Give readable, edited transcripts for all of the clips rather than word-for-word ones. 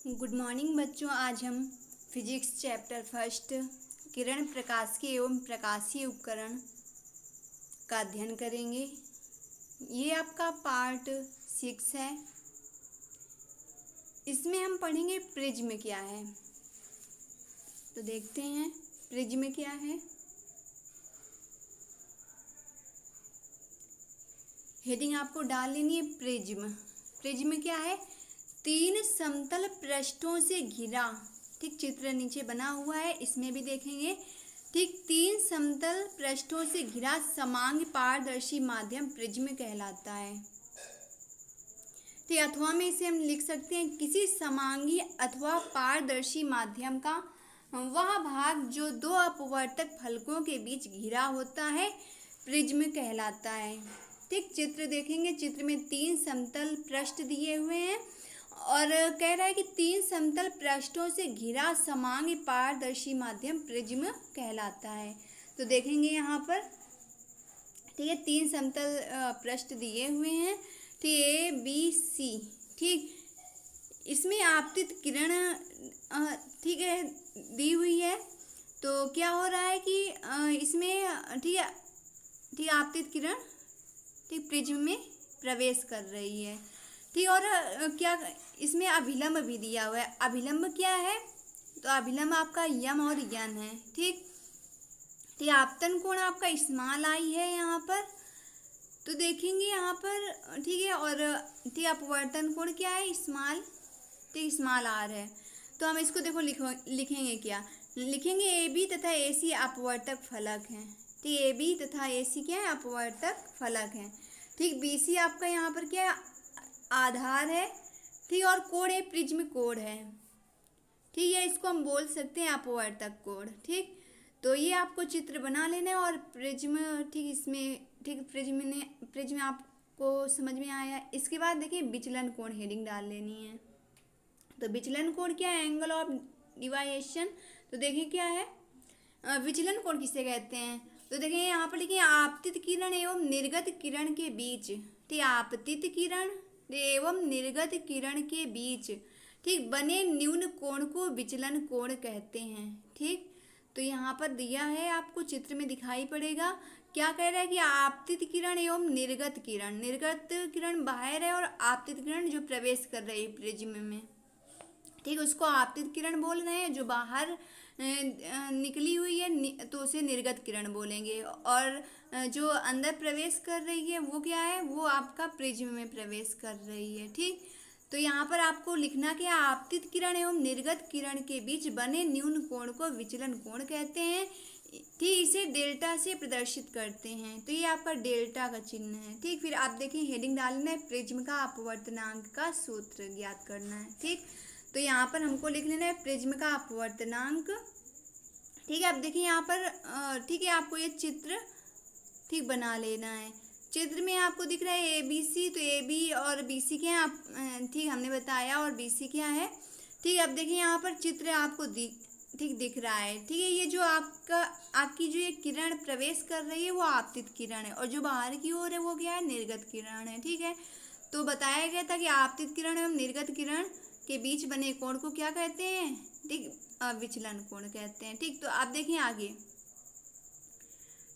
Good morning बच्चों। आज हम फिजिक्स चैप्टर फर्स्ट किरण प्रकाशिकी एवं प्रकाशीय उपकरण का अध्ययन करेंगे। ये आपका पार्ट 6 है। इसमें हम पढ़ेंगे प्रिज्म क्या है। तो देखते हैं प्रिज्म क्या है। हेडिंग आपको डाल लेनी है प्रिज्म। प्रिज्म क्या है? 3 समतल पृष्ठों से घिरा, ठीक चित्र नीचे बना हुआ है, इसमें भी देखेंगे। ठीक 3 समतल पृष्ठों से घिरा समांगी पारदर्शी माध्यम प्रिज्म कहलाता है। ठीक, अथवा में इसे हम लिख सकते हैं किसी समांगी अथवा पारदर्शी माध्यम का वह भाग जो दो अपवर्तक फलकों के बीच घिरा होता है प्रिज्म कहलाता है। ठीक, चित्र देखेंगे। चित्र में 3 समतल पृष्ठ दिए हुए हैं और कह रहा है कि 3 समतल पृष्ठों से घिरा समांगी पारदर्शी माध्यम प्रिज्म कहलाता है। तो देखेंगे यहाँ पर, ठीक है, 3 समतल पृष्ठ दिए हुए हैं, ठीक, ए बी सी। ठीक, इसमें आपतित किरण ठीक है दी हुई है। तो क्या हो रहा है कि इसमें ठीक है, ठीक आपतित किरण ठीक प्रिज्म में प्रवेश कर रही है। ठीक, और क्या इसमें अभिलंब भी दिया हुआ है। अभिलंब क्या है? तो अभिलंब आपका यम और यन है। ठीक, तो आपतन कोण आपका स्मॉल आई है यहाँ पर। तो देखेंगे यहाँ पर, ठीक है, और ठीक अपवर्तन कोण क्या है? स्मॉल, ठीक स्मॉल आर है। तो हम इसको देखो लिखेंगे क्या? लिखेंगे ए बी तथा ए सी अपवर्तक फलक हैं। ठीक, ए बी तथा ए सी क्या है? अपवर्तक फलक हैं। ठीक, बी सी आपका यहाँ पर क्या है? आधार है। ठीक, और कोण है प्रिज्म कोण है। ठीक है, इसको हम बोल सकते हैं अपवर्तक कोण। ठीक, तो ये आपको चित्र बना लेना है और प्रिज्म, ठीक इसमें, ठीक प्रिज्म आपको समझ में आया। इसके बाद देखिए विचलन कोण हेडिंग डाल लेनी है। तो विचलन कोण क्या है? Angle of deviation. तो देखिए क्या है विचलन कोण किसे कहते हैं? तो देखिए यहाँ पर लिखिए आपतित किरण एवं निर्गत किरण के बीच, ठीक आपतित किरण एवं निर्गत किरण के बीच ठीक बने न्यून कोण को विचलन कोण कहते हैं। ठीक, तो यहाँ पर दिया है, आपको चित्र में दिखाई पड़ेगा। क्या कह रहा है कि आपतित किरण एवं निर्गत किरण बाहर है और आपतित किरण जो प्रवेश कर रही है प्रिज्म में, ठीक उसको आपतित किरण बोल रहे हैं। जो बाहर निकली हुई है तो उसे निर्गत किरण बोलेंगे, और जो अंदर प्रवेश कर रही है वो क्या है? वो आपका प्रिज्म में प्रवेश कर रही है। ठीक, तो यहाँ पर आपको लिखना क्या? आपतित किरण एवं निर्गत किरण के बीच बने न्यून कोण को विचलन कोण कहते हैं। ठीक, इसे डेल्टा से प्रदर्शित करते हैं। तो ये आपका डेल्टा का चिन्ह है। ठीक, फिर आप देखिए हेडिंग डालना है प्रिज्म का अपवर्तनांक का सूत्र ज्ञात करना है। ठीक, तो यहाँ पर हमको लिख लेना है प्रिज्म का अपवर्तनांक। ठीक है, अब देखिए यहाँ पर ठीक है आपको ये चित्र ठीक बना लेना है। चित्र में आपको दिख रहा है ए बी सी। तो ए बी और बी सी क्या है आप ठीक हमने बताया, और बी सी क्या है? ठीक, अब देखिए यहाँ पर चित्र आपको ठीक दिख रहा है। ठीक है, ये जो आपकी जो ये किरण प्रवेश कर रही है वो आपतित किरण है, और जो बाहर की ओर है वो क्या है? निर्गत किरण है। ठीक है, तो बताया गया था कि आपतित किरण एवं निर्गत किरण के बीच बने कोण को क्या कहते हैं? ठीक विचलन कोण कहते हैं। ठीक, तो आप देखिए आगे,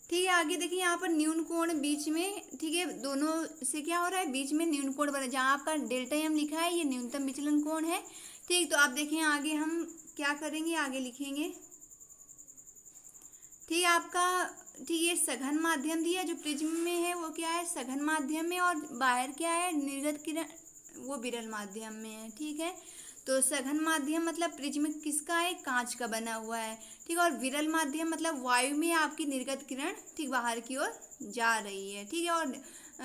ठीक है आगे देखिए यहाँ पर न्यून कोण बीच में, ठीक है दोनों से क्या हो रहा है? बीच में न्यून कोण बना, जहाँ आपका डेल्टा एम लिखा है ये न्यूनतम विचलन कोण है। ठीक, तो आप देखिए आगे हम क्या करेंगे, आगे लिखेंगे। ठीक, आपका ठीक ये सघन माध्यम दिया जो प्रिज्म में है वो क्या है? सघन माध्यम में, और बाहर क्या है? निर्गत किरण वो विरल माध्यम में है। ठीक है, तो सघन माध्यम मतलब प्रिज्म किसका है? कांच का बना हुआ है। ठीक, और विरल माध्यम मतलब वायु में आपकी निर्गत किरण ठीक बाहर की ओर जा रही है। ठीक है, और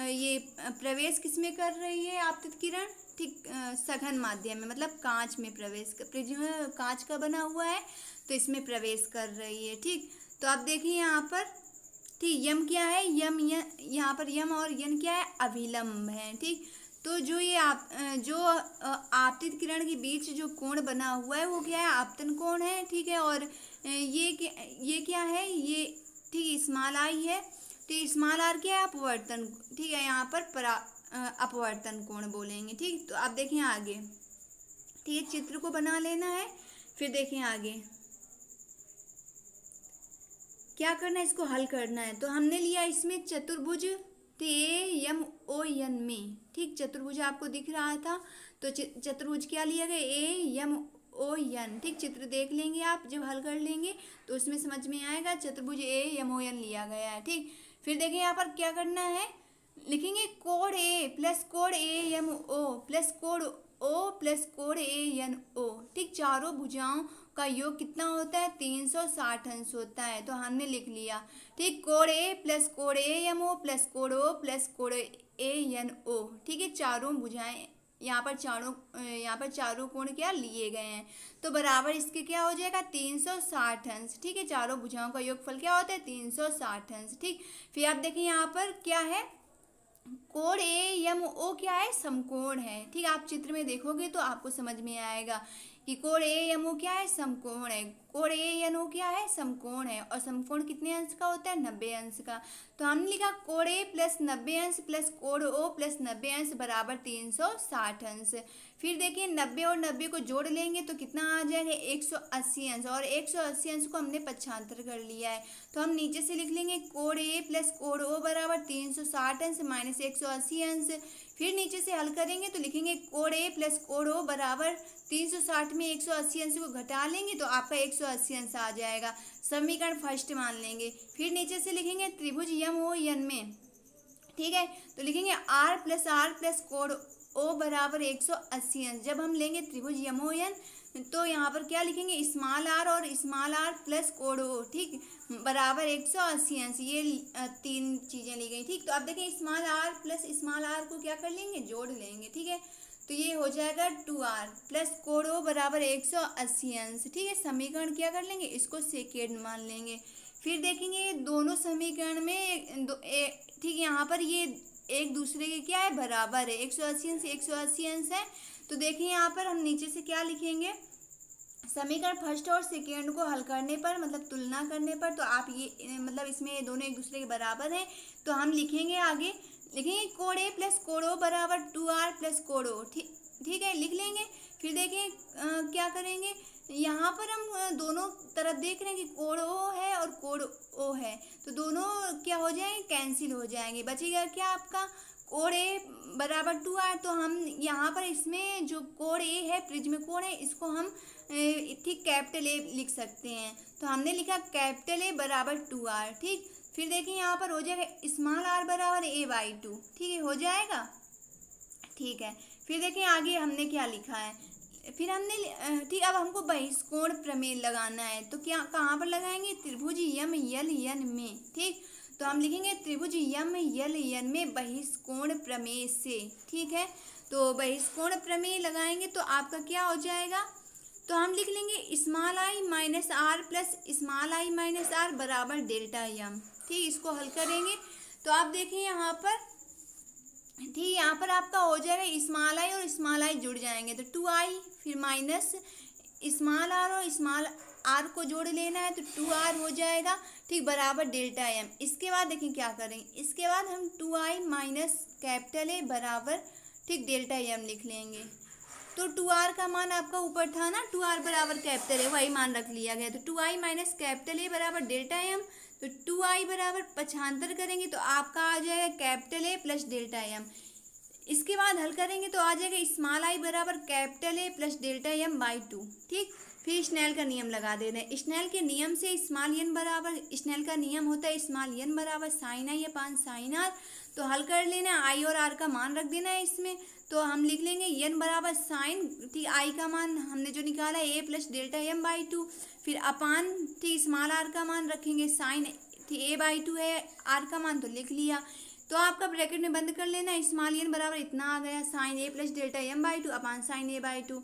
ये प्रवेश किस में कर रही है आपतित किरण? ठीक सघन माध्यम में, मतलब कांच में प्रवेश कर, प्रिज्म कांच का बना हुआ है तो इसमें प्रवेश कर रही है। ठीक, तो आप देखिए यहाँ पर ठीक यम क्या है? यहाँ पर यम और यन क्या है? अभिलंब है। ठीक, तो जो ये जो आपतित किरण के बीच जो कोण बना हुआ है वो क्या है? आपतन कोण है। ठीक है, और ये क्या है? ये ठीक स्मॉल आई है। ठीक, स्मॉल आर क्या है? अपवर्तन। ठीक है, यहाँ पर अपवर्तन कोण बोलेंगे। ठीक, तो आप देखिए आगे, ठीक ठीक है, चित्र को बना लेना है। फिर देखें आगे क्या करना है, इसको हल करना है। तो हमने लिया इसमें चतुर्भुज ए यम ओ एन में, ठीक, चतुर्भुज आपको दिख रहा था, तो चतुर्भुज क्या लिया गया, ए यम ओ एन, ठीक, चित्र देख लेंगे आप जब हल कर लेंगे तो उसमें समझ में आएगा, चतुर्भुज ए यम ओ एन लिया गया है, ठीक। फिर देखें यहाँ पर क्या करना है, लिखेंगे कोड A plus code A M O plus code O plus code A N O, ठीक, चारों भुजाओं का योग कितना होता है, 360 अंश होता है। तो हमने लिख लिया, ठीक, code A plus code A M O plus code O plus code A N O, ठीक है, चारों भुजाएं यहाँ पर चारों कोण क्या लिए गए हैं, तो बराबर इसके क्या हो जाएगा, 360 अंश, ठीक है, चारों भुजाओं का योगफल क्या होता है, 360 अंश, ठीक। फिर आप देखिए यहाँ पर क्या है, कोण ए यम ओ क्या है, समकोण है, ठीक, आप चित्र में देखोगे तो आपको समझ में आएगा कि कोण ए यम ओ क्या है, समकोण है, कोण ए एन ओ क्या है, समकोण है, और समकोण कितने अंश का होता है, 90 अंश का। तो हमने लिखा कोण ए प्लस 90 अंश प्लस कोण ओ प्लस 90 अंश बराबर 360 अंश। फिर देखिए 90 और 90 को जोड़ लेंगे तो कितना आ जाएगा, 180 अंश, और 180 अंश को हमने पक्षांतर कर लिया है। तो हम नीचे से लिख लेंगे कोण ए प्लस कोण ओ बराबर 360 अंश माइनस 180 अंश। फिर नीचे से हल करेंगे तो लिखेंगे कोण ए प्लस कोण ओ बराबर 360 में 180 अंश को घटा लेंगे तो आपका 180 अंश आ जाएगा, समीकरण फर्स्ट मान लेंगे। फिर नीचे से लिखेंगे त्रिभुज यम ओ एन में, ठीक है, तो लिखेंगे आर प्लस कोण ओ बराबर 180 अंश। जब हम लेंगे त्रिभुज यम ओ एन तो यहाँ पर क्या लिखेंगे, स्मॉल आर और स्मॉल आर प्लस कोण ओ, ठीक, बराबर 180 अंश, ये तीन चीज़ें ली गई, ठीक। तो अब देखें small R plus small R को क्या कर लेंगे, जोड़ लेंगे, ठीक है, तो ये हो जाएगा 2r प्लस कोण ओ बराबर 180 अंश, ठीक है, समीकरण क्या कर लेंगे, इसको सेकेंड मान लेंगे। फिर देखेंगे दोनों समीकरण में ठीक, यहाँ पर ये एक दूसरे के क्या है, बराबर है, 180 अंश 180 अंश है। तो देखिए यहाँ पर हम नीचे से क्या लिखेंगे, समीकरण फर्स्ट और सेकेंड को हल करने पर मतलब तुलना करने पर, तो आप ये मतलब इसमें दोनों एक दूसरे के बराबर हैं, तो हम लिखेंगे आगे, लिखेंगे कोण ए प्लस कोण ओ बराबर 2r प्लस कोण ओ, ठीक है, लिख लेंगे। फिर देखें क्या करेंगे, यहाँ पर हम दोनों तरफ देख रहे हैं कि कोण ओ है और कोण ओ है, तो दोनों क्या हो जाएंगे, कैंसिल हो जाएंगे, बचेगा क्या आपका कोण ए बराबर 2r। तो हम यहाँ पर इसमें जो कोण ए है, प्रिज्म कोण है, इसको हम ठीक कैपिटल ए लिख सकते हैं, तो हमने लिखा कैपिटल ए बराबर 2r, ठीक। फिर देखिए यहाँ पर हो जाएगा स्मॉल आर बराबर a/2, ठीक है, हो जाएगा, ठीक है। फिर देखिए आगे हमने क्या लिखा है, फिर हमने ठीक, अब हमको बहिष्कोण प्रमेय लगाना है, तो क्या कहाँ पर लगाएंगे, त्रिभुज यम यल यन में, ठीक, तो हम लिखेंगे त्रिभुज यम यल यन में बहिष्कोण प्रमेय से, ठीक है, तो बहिष्कोण प्रमेय लगाएंगे तो आपका क्या हो जाएगा, तो हम लिख लेंगे small I minus R plus small I minus R बराबर डेल्टा यम, ठीक, इसको हल करेंगे तो आप देखिए यहाँ पर, ठीक, यहाँ पर आपका हो जाएगा स्मॉल आई और स्मॉल आई जुड़ जाएंगे तो 2i, फिर माइनस स्मॉल आर और स्मॉल आर को जोड़ लेना है तो 2r हो जाएगा, ठीक, बराबर डेल्टा एम। इसके बाद देखिए क्या करेंगे, इसके बाद हम 2i माइनस कैपिटल ए बराबर, ठीक, डेल्टा एम लिख लेंगे। तो 2r का मान आपका ऊपर था ना, 2r बराबर कैपिटल ए, वही मान रख लिया गया, तो 2i माइनस कैपिटल ए बराबर डेल्टा एम, तो 2i बराबर पक्षांतर करेंगे तो आपका आ जाएगा capital A plus delta M. इसके बाद हल करेंगे तो आ जाएगा स्मॉल आई बराबर capital A plus delta M by 2, ठीक। फिर स्नेल का नियम लगा देना है, स्नेल के नियम से स्मॉल एन बराबर, स्नेल का नियम होता है स्मॉल एन बराबर sine I upon sine R, तो हल कर लेना, आई और आर का मान रख देना है इसमें, तो हम लिख लेंगे एन बराबर साइन, ठीक, आई का मान हमने जो निकाला है ए प्लस डेल्टा एम बाई 2, फिर अपान, ठीक, स्मॉल आर का मान रखेंगे साइन, ठीक, ए बाई 2 है आर का मान तो लिख लिया, तो आपका ब्रैकेट में बंद कर लेना, स्मॉल एन बराबर इतना आ गया sine A plus delta M by 2 upon sine A by 2,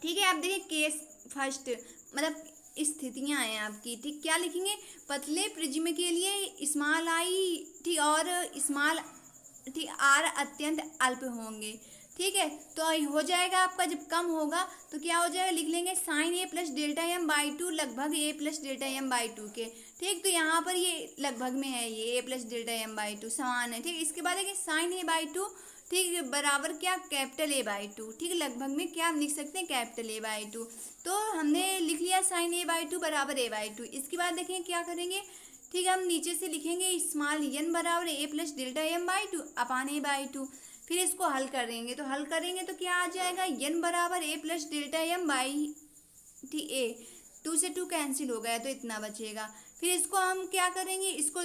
ठीक है। आप देखिए केस फर्स्ट मतलब स्थितियां हैं आपकी, ठीक, क्या लिखेंगे, पतले प्रिज्म के लिए स्मॉल आई, ठीक, और स्मॉल, ठीक, आर अत्यंत अल्प होंगे, ठीक है, तो हो जाएगा आपका, जब कम होगा तो क्या हो जाएगा, लिख लेंगे sine A plus delta M by 2 लगभग A plus delta M by 2 के, ठीक, तो यहाँ पर ये लगभग में है, ये ए प्लस डेल्टा एम बाई 2 समान है, ठीक। इसके बाद देखिए साइन ए बाई 2, ठीक बराबर क्या कैपिटल A/2, ठीक लगभग में क्या हम लिख सकते हैं कैपिटल A/2। तो हमने लिख लिया साइन A/2 बराबर A/2। इसके बाद देखें क्या करेंगे, ठीक है हम नीचे से लिखेंगे स्मॉल n बराबर a plus delta m/2 upon A/2। फिर इसको हल करेंगे, तो हल करेंगे तो क्या आ जाएगा, n बराबर a प्लस डेल्टा m/a, 2 से 2 कैंसिल हो गया तो इतना बचेगा। फिर इसको हम क्या करेंगे, इसको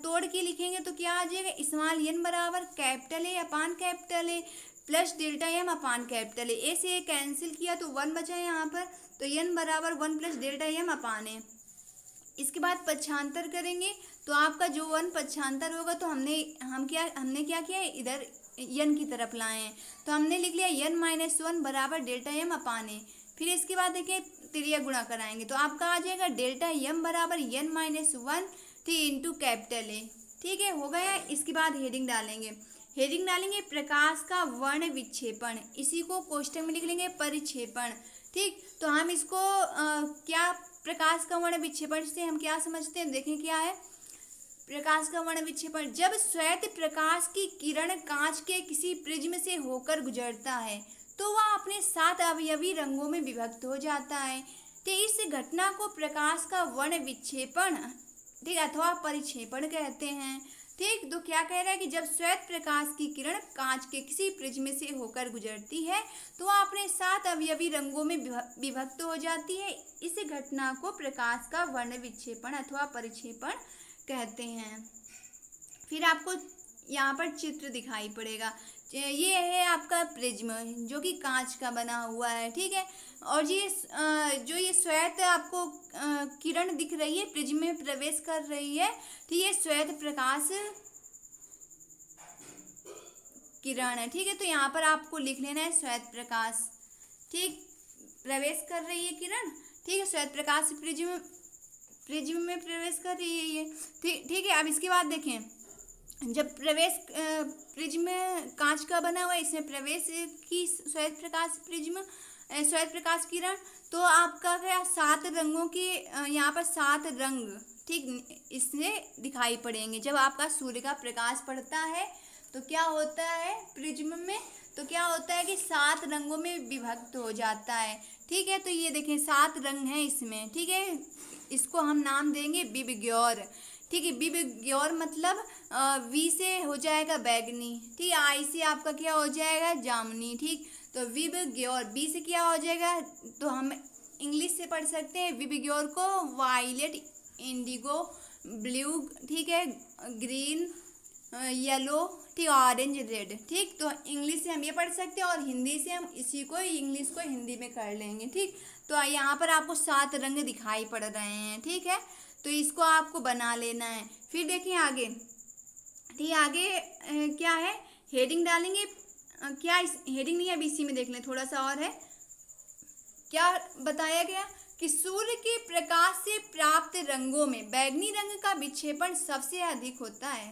तोड़ के लिखेंगे तो क्या आ जाएगा, स्मॉल n बराबर capital A upon capital A plus delta m upon capital A से A कैंसिल किया तो 1 बचा यहाँ पर, तो n बराबर 1 plus delta m upon A। इसके बाद पक्षांतर करेंगे तो आपका जो 1 पक्षांतर होगा तो हमने क्या किया है, इधर n की तरफ लाए हैं, तो हमने लिख लिया n-1 बराबर डेल्टा m अपान A। फिर इसके बाद देखिए त्रिया गुणा कराएंगे तो आपका आ जाएगा डेल्टा m बराबर n-1 थी इंटू कैपिटल A, ठीक है हो गया। इसके बाद हेडिंग डालेंगे प्रकाश का वर्ण विक्षेपण, इसी को कोष्टक में लिख लेंगे परिक्षेपण, ठीक। तो हम इसको क्या प्रकाश का वर्ण विक्षेपण से हम क्या समझते हैं, देखें क्या है प्रकाश का वर्ण विक्षेपण, जब श्वेत प्रकाश की किरण कांच के किसी प्रिज्म से होकर गुजरता है तो वह अपने 7 अवयवी रंगों में विभक्त हो जाता है। तो इस घटना को प्रकाश का वर्ण विक्षेपण, ठीक अथवा परिक्षेपण कहते हैं, ठीक। तो क्या कह रहा है कि जब श्वेत प्रकाश की किरण कांच के किसी प्रिज्म से होकर गुजरती है तो वह अपने 7 अवयवी रंगों में विभक्त हो जाती है। इस घटना को प्रकाश का वर्ण विक्षेपण अथवा परिक्षेपण कहते हैं। फिर आपको यहाँ पर चित्र दिखाई पड़ेगा, ये है आपका प्रिज्म जो कि कांच का बना हुआ है, ठीक है। और ये जो ये श्वेत आपको किरण दिख रही है प्रिज्म में प्रवेश कर रही है, तो ये श्वेत प्रकाश किरण है, ठीक है। तो यहाँ पर आपको लिख लेना है श्वेत प्रकाश, ठीक प्रवेश कर रही है किरण, ठीक है श्वेत प्रकाश प्रिज्म में प्रवेश कर रही है ये, ठीक है। अब इसके बाद देखें जब प्रवेश प्रिज्म कांच का बना हुआ है, इसमें प्रवेश की श्वेत प्रकाश किरण, तो आपका क्या 7 रंगों के यहाँ पर 7 रंग, ठीक इससे दिखाई पड़ेंगे। जब आपका सूर्य का प्रकाश पड़ता है तो क्या होता है प्रिज्म में, तो क्या होता है कि 7 रंगों में विभक्त हो जाता है, ठीक है। तो ये देखें 7 रंग हैं इसमें, ठीक है। इसको हम नाम देंगे विबग्योर, ठीक है। विबग्योर मतलब वी से हो जाएगा बैगनी, ठीक आई से आपका क्या हो जाएगा जामुनी, ठीक। तो विबग्योर, बी से क्या हो जाएगा, तो हम इंग्लिश से पढ़ सकते हैं विबग्योर को वायलेट, इंडिगो, ब्लू, ठीक है ग्रीन, येलो, ठीक ऑरेंज, रेड, ठीक। तो इंग्लिश से हम ये पढ़ सकते हैं और हिंदी से हम इसी को इंग्लिश को हिंदी में कर लेंगे, ठीक। तो यहाँ पर आपको 7 रंग दिखाई पड़ रहे हैं, ठीक है। तो इसको आपको बना लेना है। फिर देखिए आगे, ठीक आगे क्या है, हेडिंग डालेंगे, क्या इस हेडिंग नहीं है अभी इसी में देख लें, थोड़ा सा और है। क्या बताया गया कि सूर्य के प्रकाश से प्राप्त रंगों में बैगनी रंग का विक्षेपण सबसे अधिक होता है,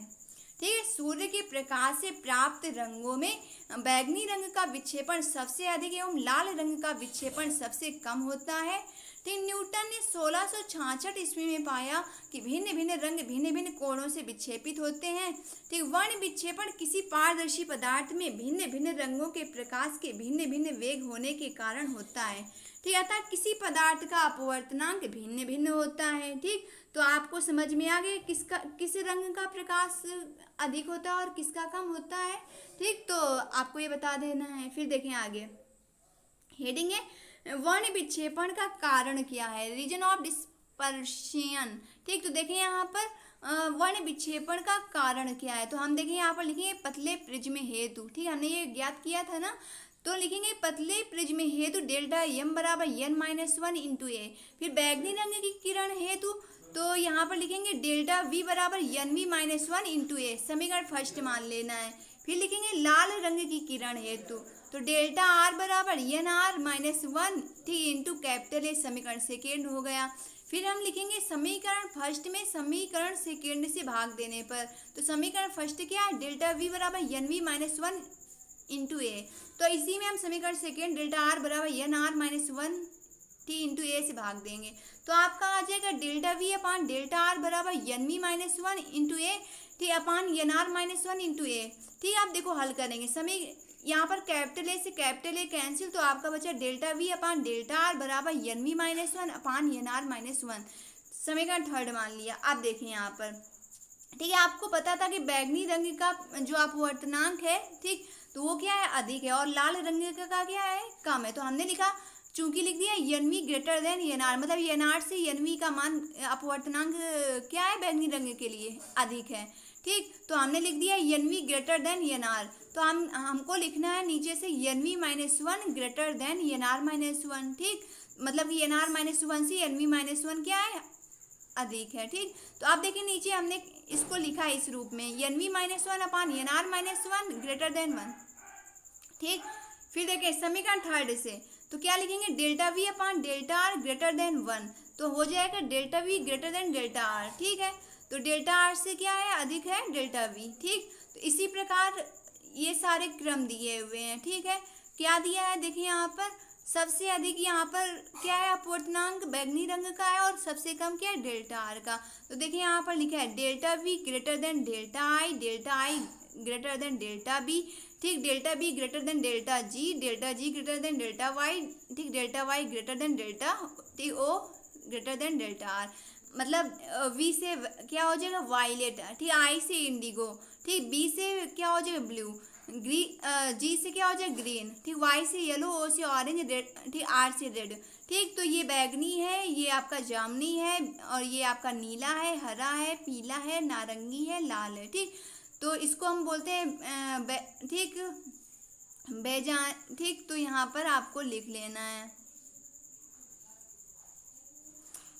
ठीक है। सूर्य के प्रकाश से प्राप्त रंगों में बैगनी रंग का विक्षेपण सबसे अधिक एवं लाल रंग का विक्षेपण सबसे कम होता है। तो न्यूटन ने 1666 ईस्वी में पाया कि भिन्न भिन्न रंग भिन्न भिन्न कोणों से विक्षेपित होते हैं। ठीक वर्ण विक्षेपण किसी पारदर्शी पदार्थ में भिन्न भिन्न रंगों के प्रकाश के भिन्न भिन्न वेग होने के कारण होता है। ठीक अर्थात किसी पदार्थ का अपवर्तनांक भिन्न भिन्न होता है। ठीक तो आपको समझ में आ गया किस रंग का प्रकाश अधिक होता है और किसका कम होता है। ठीक तो आपको ये बता देना है। फिर देखें आगे हेडिंग है वर्ण विक्षेपण का कारण क्या है, रीजन ऑफ डिस्पर्शन। ठीक तो देखें यहाँ पर वर्ण विक्षेपण का कारण क्या है, तो हम देखें यहाँ पर लिखेंगे पतले प्रिज्म हेतु। ठीक हमने ये ज्ञात किया था ना, तो लिखेंगे पतले प्रिज्म हेतु डेल्टा एम बराबर n-1 इंटू ए। फिर बैगनी रंग की किरण हेतु तो यहाँ पर लिखेंगे डेल्टा वी बराबर nv-1 इंटू ए, समीकरण फर्स्ट मान लेना है। फिर लिखेंगे लाल रंग की किरण हेतु तो डेल्टा आर बराबर nr-1 ठीक इंटू कैपिटल ए, समीकरण सेकेंड हो गया। फिर हम लिखेंगे समीकरण फर्स्ट में समीकरण सेकेंड से भाग देने पर, तो समीकरण फर्स्ट क्या है डेल्टा वी बराबर nv-1 इंटू ए, तो इसी में हम समीकरण सेकेंड डेल्टा आर बराबर nr-1 ठीक इंटू ए से भाग देंगे तो आपका आ जाएगा delta we upon delta r बराबर n we minus one into A, ठीक upon N R minus one into A. ठीक आप देखो हल करेंगे समय यहाँ पर कैपिटल ए से कैपिटल ए कैंसिल तो आपका बचा delta we upon delta r बराबर n we minus one upon N R minus one. समीकरण थर्ड मान लिया। आप देखें यहाँ पर ठीक है आपको पता था कि बैगनी रंग का जो अपवर्तनांक है ठीक तो वो क्या है अधिक है और लाल रंग का क्या है कम है। तो हमने लिखा चूंकि लिख दिया N V greater than N R मतलब एन आर से एन वी का मान अपवर्तनांक क्या है बैगनी रंग के लिए अधिक है। ठीक तो हमने लिख दिया N V greater than N R तो हमको लिखना है नीचे से N we minus one greater than N are minus one. ठीक मतलब कि एन आर माइनस वन से एन वी माइनस वन क्या है अधिक है। ठीक तो आप देखिए नीचे हमने इसको लिखा है इस रूप में N we minus one upon N R minus one greater than one. ठीक फिर देखिए समीकरण थर्ड से तो क्या लिखेंगे delta we upon delta R greater than one तो हो जाएगा delta V greater than delta R. ठीक है तो डेल्टा आर से क्या है अधिक है डेल्टा वी। ठीक तो इसी प्रकार ये सारे क्रम दिए हुए हैं। ठीक है क्या दिया है देखिए यहाँ पर सबसे अधिक यहाँ पर क्या है अपवर्तनांक बैगनी रंग का है और सबसे कम क्या है डेल्टा आर का। तो देखिए यहाँ पर लिखा है delta V greater than delta I greater than delta B. ठीक delta B greater than delta G greater than delta Y. ठीक delta Y greater than delta ठीक O greater than delta R मतलब वी से क्या हो जाएगा violet. ठीक आई से इंडिगो। ठीक बी से क्या हो जाएगा ब्लू जी से क्या हो जाएगा ग्रीन। ठीक वाई से येलो ओ से ऑरेंज रेड ठीक आर से रेड। ठीक तो ये बैगनी है ये आपका जामुनी है और ये आपका नीला है हरा है पीला है नारंगी है लाल है। ठीक तो इसको हम बोलते हैं ठीक बेजा। ठीक तो यहाँ पर आपको लिख लेना है।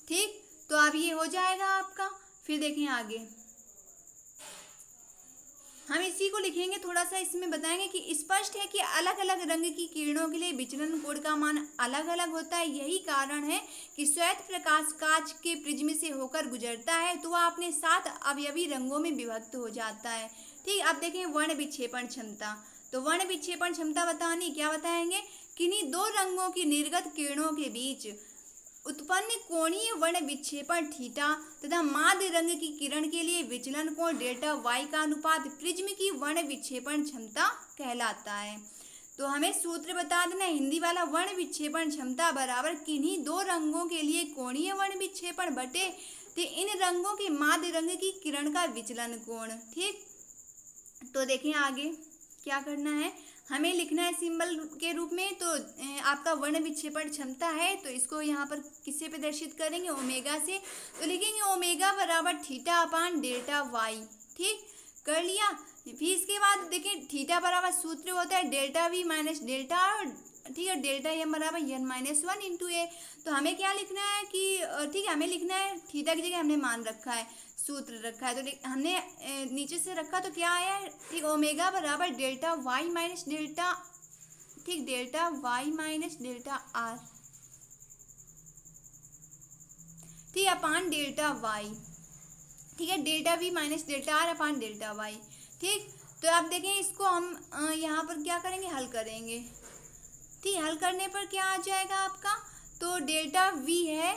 ठीक तो अब ये हो जाएगा आपका। फिर देखें आगे हम इसी को लिखेंगे थोड़ा सा इसमें बताएंगे कि स्पष्ट है कि अलग अलग रंग की किरणों के लिए विचलन कोण का मान अलग अलग होता है। यही कारण है कि श्वेत प्रकाश कांच के प्रिज्म से होकर गुजरता है तो वह अपने 7 अवयवी रंगों में विभक्त हो जाता है। ठीक अब देखें वर्ण विक्षेपण क्षमता। तो वर्ण विक्षेपण क्षमता बतानी क्या बताएंगे किन्हीं दो रंगों की निर्गत किरणों के बीच उत्पन्न कोणीय वर्ण विक्षेपण थीटा तथा माध्य रंग की किरण के लिए विचलन कोण डेल्टा वाई का अनुपात प्रिज्म की वर्ण विक्षेपण क्षमता कहलाता है। तो हमें सूत्र बता देना हिंदी वाला वर्ण विक्षेपण क्षमता बराबर किन्हीं दो रंगों के लिए कोणीय वर्ण विक्षेपण बटे तो इन रंगों के माध्य रंग की किरण का विचलन कोण। ठीक तो देखें आगे क्या करना है हमें लिखना है सिंबल के रूप में। तो आपका वर्ण विक्षेपण क्षमता है तो इसको यहाँ पर किससे प्रदर्शित करेंगे ओमेगा से। तो लिखेंगे ओमेगा बराबर थीटा अपान डेल्टा वाई। ठीक कर लिया। फिर इसके बाद देखिए थीटा बराबर सूत्र होता है delta V minus delta R. ठीक है डेल्टा एम बराबर एन माइनस वन इंटू ए। तो हमें क्या लिखना है कि ठीक है हमें लिखना है थीटा की जगह हमने मान रखा है सूत्र रखा है तो हमने नीचे से रखा तो क्या आया है ठीक ओमेगा बराबर डेल्टा वाई माइनस डेल्टा ठीक delta Y minus delta R ठीक अपान डेल्टा वाई। ठीक है delta V minus delta R upon delta Y. ठीक तो आप देखें इसको हम यहाँ पर क्या करेंगे हल करेंगे। ठीक हल करने पर क्या आ जाएगा आपका तो डेल्टा वी है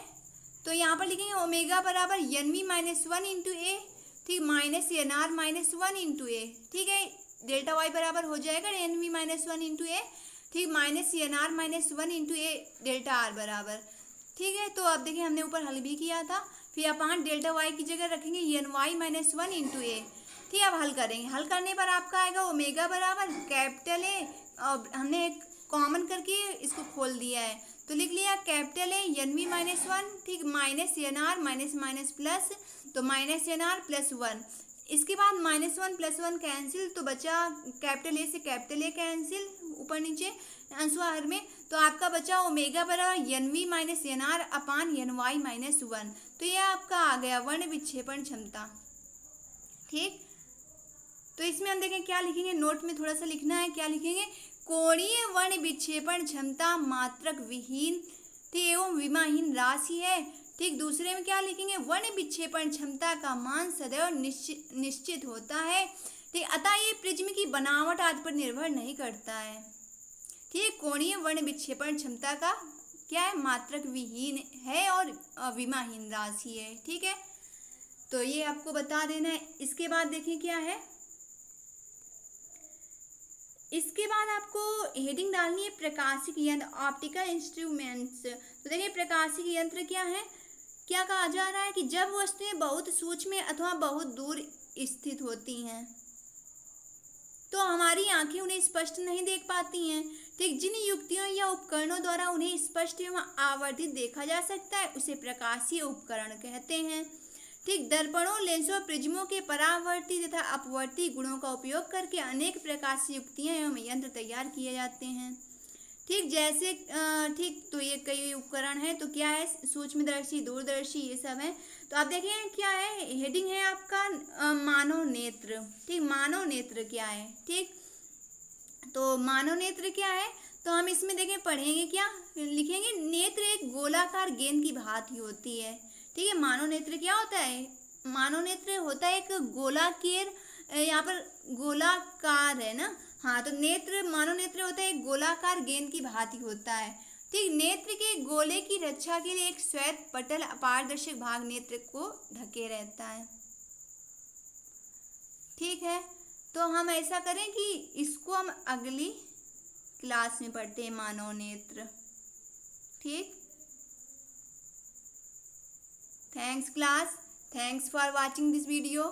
तो यहाँ पर लिखेंगे ओमेगा बराबर n we minus one into A ठीक minus n are minus one into A. ठीक है डेल्टा वाई बराबर हो जाएगा n we minus one into A ठीक minus n are minus one into A delta r बराबर। ठीक है तो अब देखिए हमने ऊपर हल भी किया था। फिर अपान डेल्टा वाई की जगह रखेंगे n y minus one into A. ठीक अब हल करेंगे हल करने पर आपका आएगा ओमेगा बराबर कैपिटल ए और हमने एक कॉमन करके इसको खोल दिया है तो लिख लिया capital A n we minus one ठीक minus n are minus minus plus तो minus n r plus one. इसके बाद minus one plus one cancel तो बचा कैपिटल ए से कैपिटल ए कैंसिल ऊपर नीचे अंशवाहर में तो आपका बचा ओमेगा बराबर n we minus n r upon n y minus one. तो यह आपका आ गया वर्ण विक्षेपण क्षमता। ठीक तो इसमें हम देखें क्या लिखेंगे नोट में थोड़ा सा लिखना है क्या लिखेंगे कोणीय वर्ण विक्षेपण क्षमता मात्रक विहीन एवं विमाहीन राशि है। ठीक दूसरे में क्या लिखेंगे वर्ण विक्षेपण क्षमता का मान सदैव निश्चित होता है। ठीक अतः ये प्रिज्म की बनावट आदि पर निर्भर नहीं करता है। ठीक कोणीय वर्ण विक्षेपण क्षमता का क्या है, मात्रक विहीन है और अविमाहीन राशि है। ठीक है, तो ये आपको बता देना है। इसके बाद देखिए क्या है, इसके बाद आपको हेडिंग डालनी है प्रकाशिक यंत्र, ऑप्टिकल इंस्ट्रूमेंट्स। तो देखिए प्रकाशिक यंत्र क्या है, क्या कहा जा रहा है कि जब वस्तुएं बहुत सूक्ष्म अथवा बहुत दूर स्थित होती हैं तो हमारी आंखें उन्हें स्पष्ट नहीं देख पाती हैं। ठीक, जिन युक्तियों या उपकरणों द्वारा उन्हें स्पष्ट एवं आवर्धित देखा जा सकता है उसे प्रकाशीय उपकरण कहते हैं। ठीक, दर्पणों, लेंसों, प्रिज्मों के परावर्ती तथा अपवर्ती गुणों का उपयोग करके अनेक प्रकाशीय युक्तियां एवं यंत्र तैयार किए जाते हैं। ठीक, जैसे ठीक, तो ये कई उपकरण हैं। तो क्या है, सूक्ष्मदर्शी, दूरदर्शी, ये सब है। तो आप देखें क्या है, हेडिंग है आपका मानव नेत्र। ठीक, मानव नेत्र क्या है। ठीक, तो मानव नेत्र क्या है, तो हम इसमें देखें पढ़ेंगे क्या, लिखेंगे नेत्र एक गोलाकार गेंद की भांति होती है। ठीक है, मानव नेत्र क्या होता है, मानव नेत्र होता है एक गोलाकार, यहाँ पर गोलाकार है ना, हाँ, तो नेत्र, मानव नेत्र होता है एक गोलाकार गेंद की भांति होता है। ठीक, नेत्र के गोले की रक्षा के लिए एक श्वेत पटल अपारदर्शक भाग नेत्र को ढके रहता है। ठीक है, तो हम ऐसा करें कि इसको हम अगली क्लास में पढ़ते हैं, मानव नेत्र। ठीक, thanks class, thanks for watching this video.